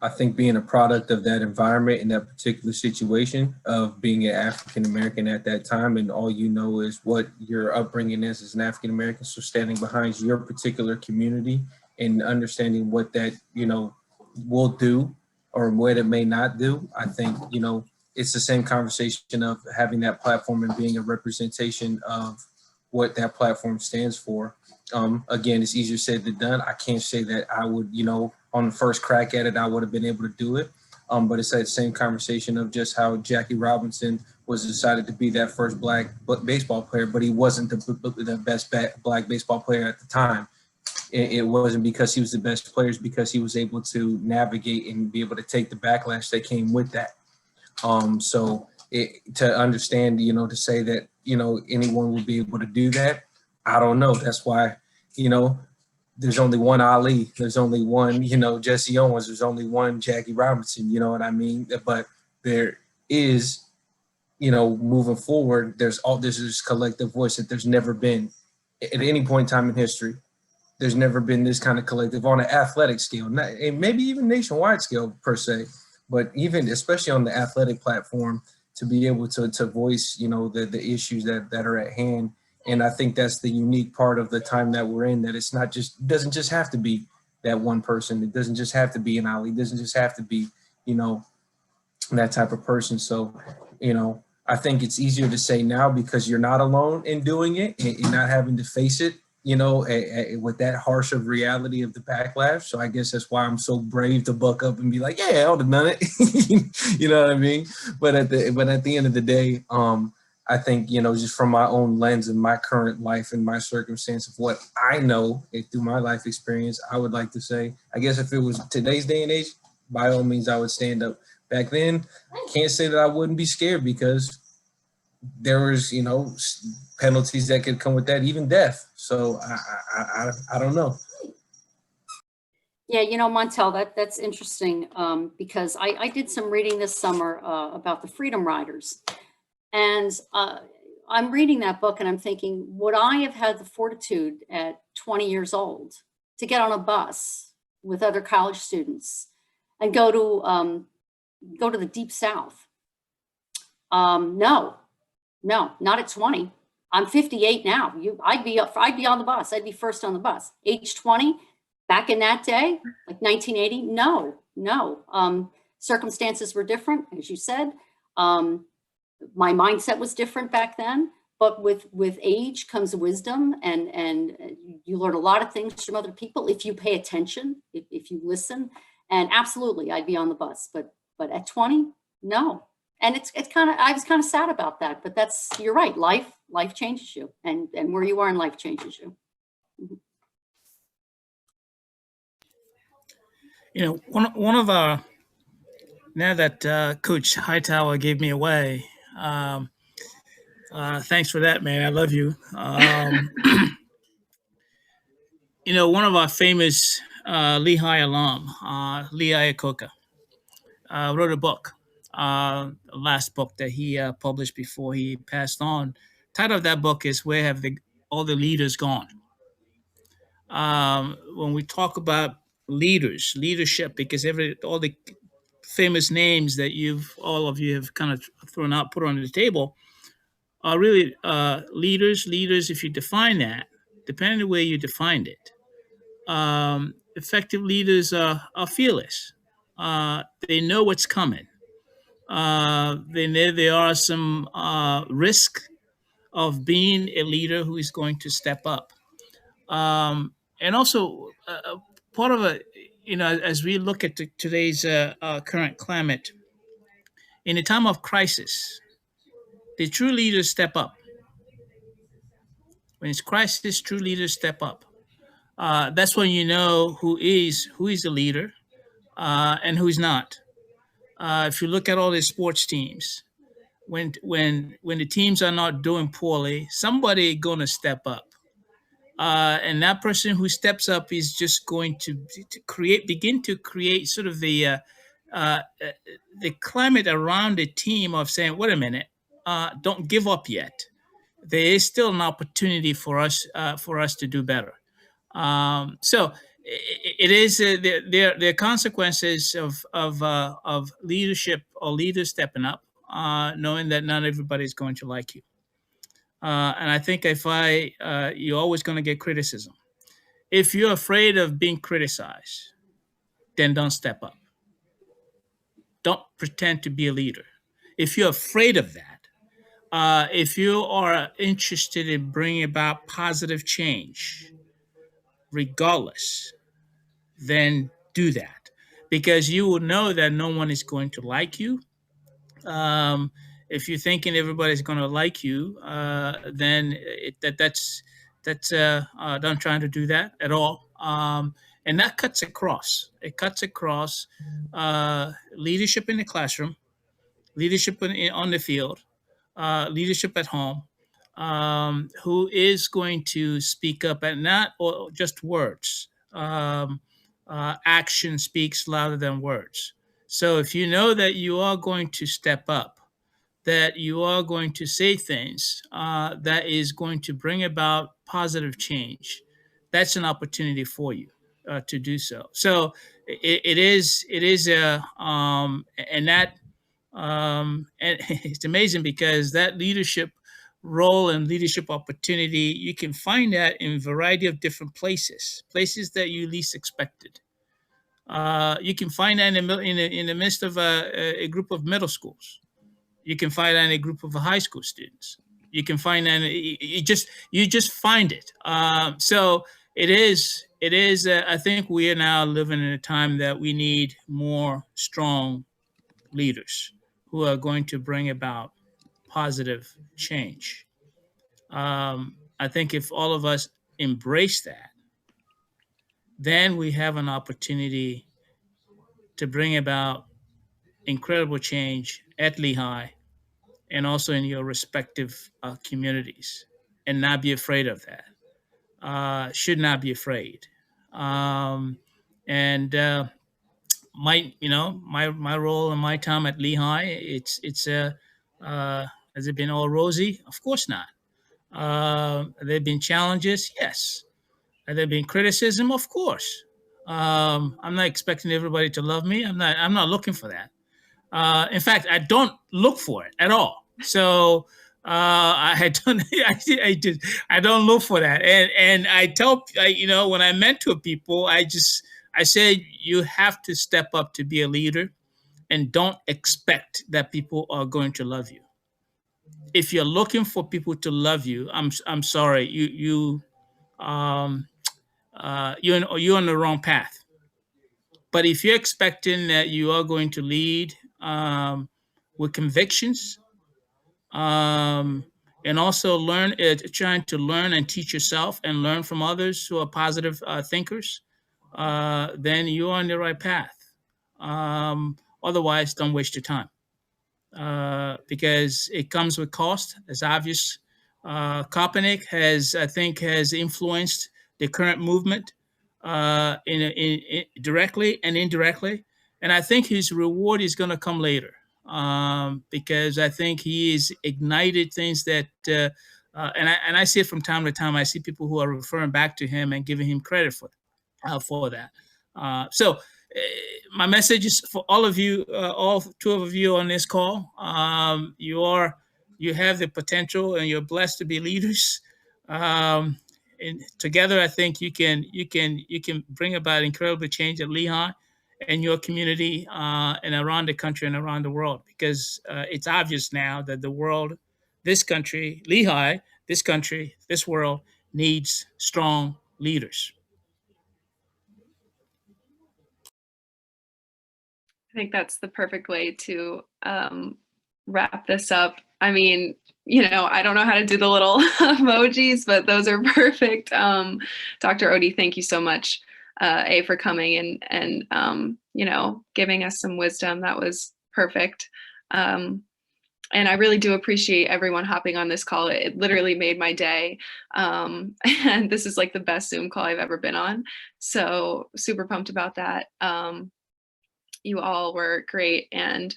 I think being a product of that environment in that particular situation of being an African American at that time, and all you know is what your upbringing is as an African American. So standing behind your particular community and understanding what that, will do or what it may not do. I think, it's the same conversation of having that platform and being a representation of what that platform stands for. Again, it's easier said than done. I can't say that I would, on the first crack at it, I would have been able to do it. But it's that same conversation of just how Jackie Robinson was decided to be that first Black baseball player, but he wasn't the best Black baseball player at the time. It wasn't because he was the best player, it's because he was able to navigate and be able to take the backlash that came with that. To understand, to say that, anyone would be able to do that, I don't know. That's why, there's only one Ali, there's only one, Jesse Owens, there's only one Jackie Robinson, you know what I mean? But there is, moving forward, there's this collective voice that there's never been at any point in time in history. There's never been this kind of collective on an athletic scale, and maybe even nationwide scale per se, but even especially on the athletic platform, to be able to voice, the issues that are at hand. And I think that's the unique part of the time that we're in, that it's not just, it doesn't just have to be that one person. It doesn't just have to be an Ali. It doesn't just have to be, that type of person. So, I think it's easier to say now because you're not alone in doing it and not having to face it, with that harsh of reality of the backlash. So I guess that's why I'm so brave to buck up and be like, yeah, I would have done it. You know what I mean? But at the end of the day, I think, just from my own lens and my current life and my circumstance of what I know through my life experience, I would like to say, I guess if it was today's day and age, by all means, I would stand up. Back then, I can't say that I wouldn't be scared because there was, penalties that could come with that, even death. So I don't know. Yeah, Montel, that's interesting because I did some reading this summer about the Freedom Riders. And I'm reading that book and I'm thinking, would I have had the fortitude at 20 years old to get on a bus with other college students and go to the Deep South? No, not at 20. I'm 58 now. I'd be on the bus. I'd be first on the bus. Age 20, back in that day, like 1980, no. Circumstances were different, as you said. My mindset was different back then, but with age comes wisdom, and you learn a lot of things from other people if you pay attention, if you listen. And absolutely, I'd be on the bus, but at 20, no. And it's kind of, I was kind of sad about that, but you're right. Life changes you, and where you are in life changes you. One of our, now that Coach Hightower gave me away, thanks for that, man. I love you. One of our famous Lehigh alum, Lehigh Iacocca, wrote a book. Last book that he published before he passed on. Title of that book is "Where Have All the Leaders Gone?" When we talk about leadership, because all the famous names that all of you have kind of put on the table, are really leaders. Leaders, if you define that, depending on the way you defined it, effective leaders are fearless. They know what's coming. There are some risk of being a leader who is going to step up. And also part of it, as we look at today's current climate, in a time of crisis, the true leaders step up. When it's crisis, true leaders step up. That's when you know who is a leader and who's not. If you look at all the sports teams, when the teams are not doing poorly, somebody gonna step up, and that person who steps up is just going to begin to create sort of the climate around the team of saying, "Wait a minute, don't give up yet. There is still an opportunity for us to do better." So it is there are consequences of leadership or leaders stepping up, knowing that not everybody's going to like you. And I think you're always going to get criticism. If you're afraid of being criticized, then don't step up. Don't pretend to be a leader. If you're afraid of that, if you are interested in bringing about positive change, regardless, then do that, because you will know that no one is going to like you. If you're thinking everybody's going to like you, then that's don't trying to do that at all. And that cuts across. It cuts across leadership in the classroom, leadership on the field, leadership at home, who is going to speak up, and not just words. Action speaks louder than words. So if you know that you are going to step up, that you are going to say things that is going to bring about positive change, that's an opportunity for you to do so. So it is and that and it's amazing because that leadership role and leadership opportunity, you can find that in a variety of different places that you least expected. You can find that in the midst of a group of middle schools. You can find that in a group of high school students. You can find that you just find it. So it is. I think we are now living in a time that we need more strong leaders who are going to bring about positive change. I think if all of us embrace that, then we have an opportunity to bring about incredible change at Lehigh and also in your respective communities, and not be afraid of that. Should not be afraid. And my role and my time at Lehigh, has it been all rosy? Of course not. Have there been challenges? Yes. Have there been criticism? Of course. I'm not expecting everybody to love me. I'm not looking for that. In fact, I don't look for it at all. So I don't look for that. And I tell, when I mentor people, I say you have to step up to be a leader, and don't expect that people are going to love you. If you're looking for people to love you, I'm sorry, you're on the wrong path. But if you're expecting that you are going to lead with convictions, and also trying to learn and teach yourself and learn from others who are positive thinkers, then you're on the right path. Otherwise, don't waste your time, because it comes with cost. It's obvious. Kaepernick has influenced the current movement in directly and indirectly, and I think his reward is going to come later, because I think he has ignited things that, and I see it from time to time. I see people who are referring back to him and giving him credit for that. So my message is for all of you, all two of you on this call. You have the potential, and you're blessed to be leaders. And together, I think you can bring about incredible change at Lehigh and your community, and around the country and around the world, because it's obvious now that the world, this country, Lehigh, this country, this world needs strong leaders. I think that's the perfect way to wrap this up. I mean, I don't know how to do the little emojis, but those are perfect. Dr. Odie, thank you so much, for coming and giving us some wisdom. That was perfect. And I really do appreciate everyone hopping on this call. It literally made my day. And this is like the best Zoom call I've ever been on. So super pumped about that. You all were great. And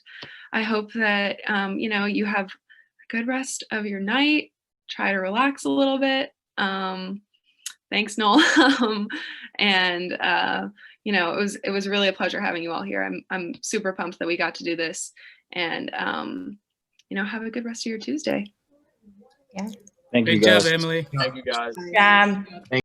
I hope that, you have a good rest of your night. Try to relax a little bit. Thank Thanks, Noel. And it was really a pleasure having you all here. I'm super pumped that we got to do this, and have a good rest of your Tuesday. Yeah. Thank you, Great job, guys. Emily. Thank you, guys. Good job.